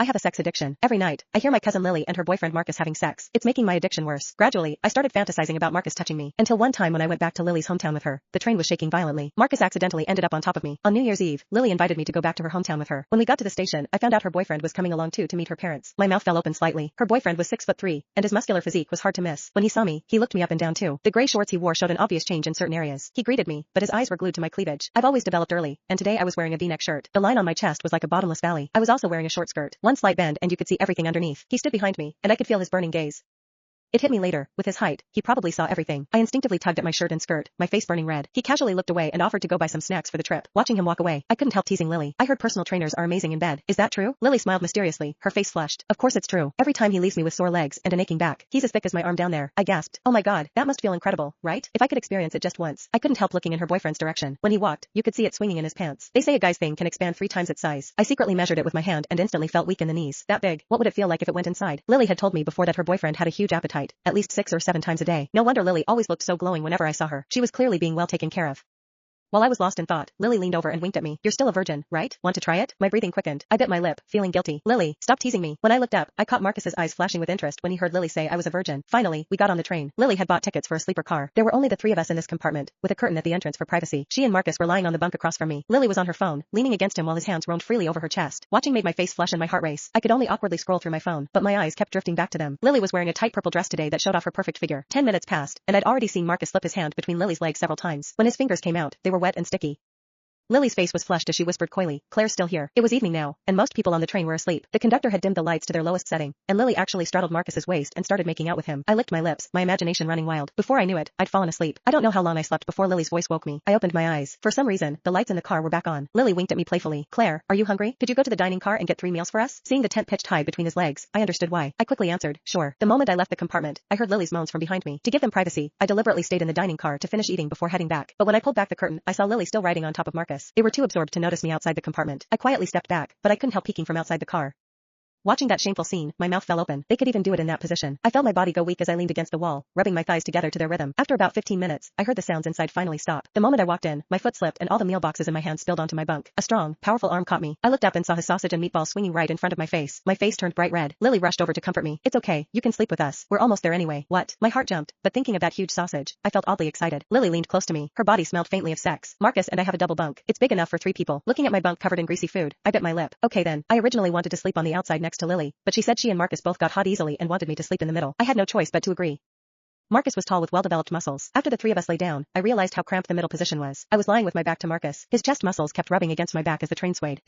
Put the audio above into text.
I have a sex addiction. Every night, I hear my cousin Lily and her boyfriend Marcus having sex. It's making my addiction worse. Gradually, I started fantasizing about Marcus touching me. Until one time when I went back to Lily's hometown with her, the train was shaking violently. Marcus accidentally ended up on top of me. On New Year's Eve, Lily invited me to go back to her hometown with her. When we got to the station, I found out her boyfriend was coming along too to meet her parents. My mouth fell open slightly. Her boyfriend was 6'3", and his muscular physique was hard to miss. When he saw me, he looked me up and down too. The gray shorts he wore showed an obvious change in certain areas. He greeted me, but his eyes were glued to my cleavage. I've always developed early, and today I was wearing a V-neck shirt. The line on my chest was like a bottomless valley. I was also wearing a short skirt. One slight bend and you could see everything underneath. He stood behind me, and I could feel his burning gaze. It hit me later. With his height, he probably saw everything. I instinctively tugged at my shirt and skirt, my face burning red. He casually looked away and offered to go buy some snacks for the trip. Watching him walk away, I couldn't help teasing Lily. I heard personal trainers are amazing in bed. Is that true? Lily smiled mysteriously, her face flushed. Of course it's true. Every time he leaves me with sore legs and an aching back. He's as thick as my arm down there. I gasped. Oh my god, that must feel incredible, right? If I could experience it just once. I couldn't help looking in her boyfriend's direction. When he walked, you could see it swinging in his pants. They say a guy's thing can expand 3 times its size. I secretly measured it with my hand and instantly felt weak in the knees. That big. What would it feel like if it went inside? Lily had told me before that her boyfriend had a huge appetite, at least 6 or 7 times a day. No wonder Lily always looked so glowing whenever I saw her. She was clearly being well taken care of. While I was lost in thought, Lily leaned over and winked at me. You're still a virgin, right? Want to try it? My breathing quickened. I bit my lip, feeling guilty. Lily, stop teasing me. When I looked up, I caught Marcus's eyes flashing with interest when he heard Lily say I was a virgin. Finally, we got on the train. Lily had bought tickets for a sleeper car. There were only the 3 of us in this compartment, with a curtain at the entrance for privacy. She and Marcus were lying on the bunk across from me. Lily was on her phone, leaning against him while his hands roamed freely over her chest. Watching made my face flush and my heart race. I could only awkwardly scroll through my phone, but my eyes kept drifting back to them. Lily was wearing a tight purple dress today that showed off her perfect figure. 10 minutes passed, and I'd already seen Marcus slip his hand between Lily's legs several times. When his fingers came out, they were wet and sticky. Lily's face was flushed as she whispered coyly, Claire's still here. It was evening now, and most people on the train were asleep. The conductor had dimmed the lights to their lowest setting, and Lily actually straddled Marcus's waist and started making out with him. I licked my lips, my imagination running wild. Before I knew it, I'd fallen asleep. I don't know how long I slept before Lily's voice woke me. I opened my eyes. For some reason, the lights in the car were back on. Lily winked at me playfully. Claire, are you hungry? Could you go to the dining car and get 3 meals for us? Seeing the tent pitched high between his legs, I understood why. I quickly answered, sure. The moment I left the compartment, I heard Lily's moans from behind me. To give them privacy, I deliberately stayed in the dining car to finish eating before heading back. But when I pulled back the curtain, I saw Lily still riding on top of Marcus. They were too absorbed to notice me outside the compartment. I quietly stepped back, but I couldn't help peeking from outside the car. Watching that shameful scene, my mouth fell open. They could even do it in that position. I felt my body go weak as I leaned against the wall, rubbing my thighs together to their rhythm. After about 15 minutes, I heard the sounds inside finally stop. The moment I walked in, my foot slipped and all the meal boxes in my hand spilled onto my bunk. A strong, powerful arm caught me. I looked up and saw his sausage and meatball swinging right in front of my face. My face turned bright red. Lily rushed over to comfort me. It's okay, you can sleep with us. We're almost there anyway. What? My heart jumped, but thinking of that huge sausage, I felt oddly excited. Lily leaned close to me. Her body smelled faintly of sex. Marcus and I have a double bunk. It's big enough for 3 people. Looking at my bunk covered in greasy food, I bit my lip. Okay then. I originally wanted to sleep on the outside next to Lily, but she said she and Marcus both got hot easily and wanted me to sleep in the middle. I had no choice but to agree. Marcus was tall with well-developed muscles. After the 3 of us lay down, I realized how cramped the middle position was. I was lying with my back to Marcus. His chest muscles kept rubbing against my back as the train swayed.